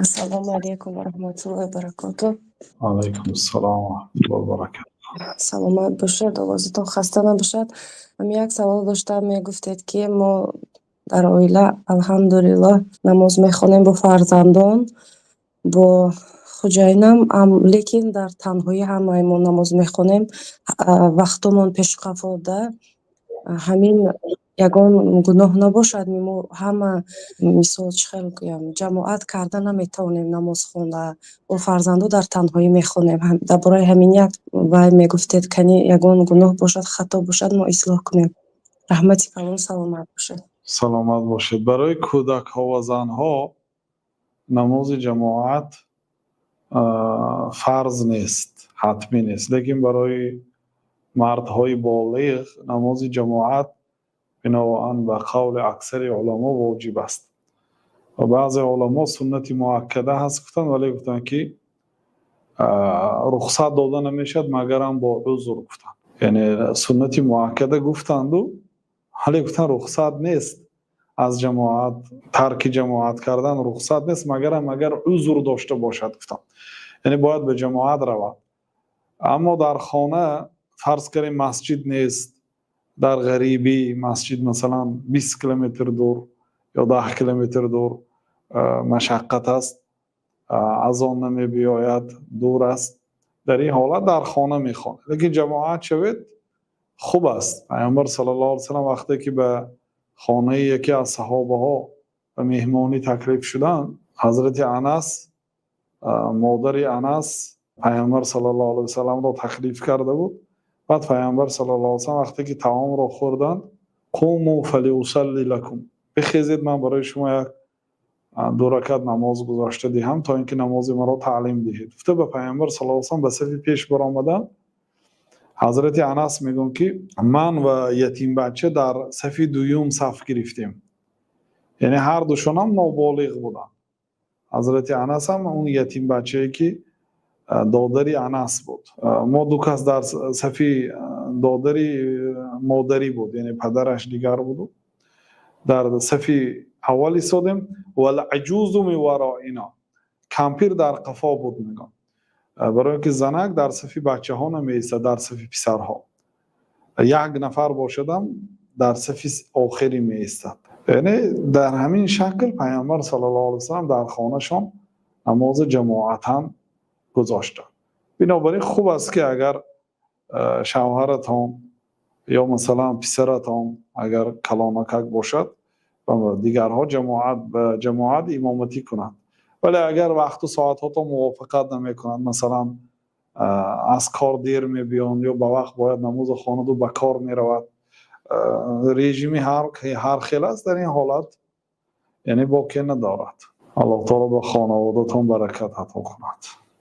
السلام علیکم و رحمت الله و برکاته. علیکم السلام و رحمت الله و برکاته. سلامت باشید، آوازتون خسته نباشد. هم یک سوال داشتم، میگفتید که ما در عائله الحمدلله نماز میخوانیم با فرزندان، با خوجاینم، لیکن در تنهایی همه ما نماز میخوانیم. وقتمون پیش قفاده همین یگان گناه نباشد. ما همه مثال چه خیلی گویم جماعت کرده نمیتونیم نماز خونده، با فرزندو در تنهایی میخونیم. در برای همین یک و میگفتید کنی یگان گناه باشد، خطا باشد، ما اصلاح کنیم. رحمتی کلام سلامت باشد. سلامت باشید. برای کودک ها و زن ها نماز جماعت فرض نیست، حتمی نیست، لیکن برای مردهای بالغ نماز جماعت بنابراین به قول اکثر علما واجب است و بعض علما سنت مؤکده هست گفتن، ولی گفتن که رخصت داده نمیشد مگر هم با عذر. گفتن یعنی سنت مؤکده گفتند ولی گفتن رخصت نیست از جماعت، ترک جماعت کردن رخصت نیست مگر عذر داشته باشد. گفتن یعنی باید به جماعت رود. اما در خانه فرض کنیم مسجد نیست، در غریبی مسجد مثلا 20 کیلومتر دور یا 10 کیلومتر دور مشقت است، از آن نمی بیاید، دور است، در این حالت در خانه میخوانه. لیکن جماعت شوید خوب است. پیامبر صلی الله علیه و سلم وقتی که به خانه یکی از صحابه ها به مهمانی تکلیف شدن، حضرت انس، مادر انس پیامبر صلی الله علیه و سلم را تکلیف کرده بود. بعد پیامبر صلی الله علیه و سلم وقتی که طعام را خوردند، قوموا فلیصلی لکم، بخیزید من برای شما یک 2 رکعت نماز گذاشته دهم تا اینکه نماز مرا تعلیم دهید. گفته به پیامبر صلی الله علیه و سلم به صف پیش برآمدن. حضرت انس میگن که من و یتیم بچه در صف دوم صف گرفتیم، یعنی هر دوشون هم نابالغ بودن. حضرت انس هم اون یتیم بچه‌ای که دادری انس بود. ما دو کس در صف دادری مادری بود، یعنی پدرش دیگر بود. در صف اول ایستادیم والعجوز من ورائنا، کمپیر در قفا بود. میگن برای اینکه زنک در صف بچه ها نمیایستد، در صف پسرها. یک نفر باشدم در صف آخری میایستد. یعنی در همین شکل پیامبر صلی الله علیه و سلم در خانهشان نماز جماعتا گذاشته. بنابراین خوب است که اگر شوهرت هم یا مثلا پسرت هم اگر کلانکک باشد و دیگرها جماعت امامتی کنند، ولی اگر وقت و ساعت ها تا موافقت نمی کنند، مثلا از کار دیر می بیان یا به وقت باید نماز خواند و به کار می رود، رژیمی هر خیل است، در این حالت یعنی باقی ندارد. الله تعالی به خانوادتان برکت عطا کند.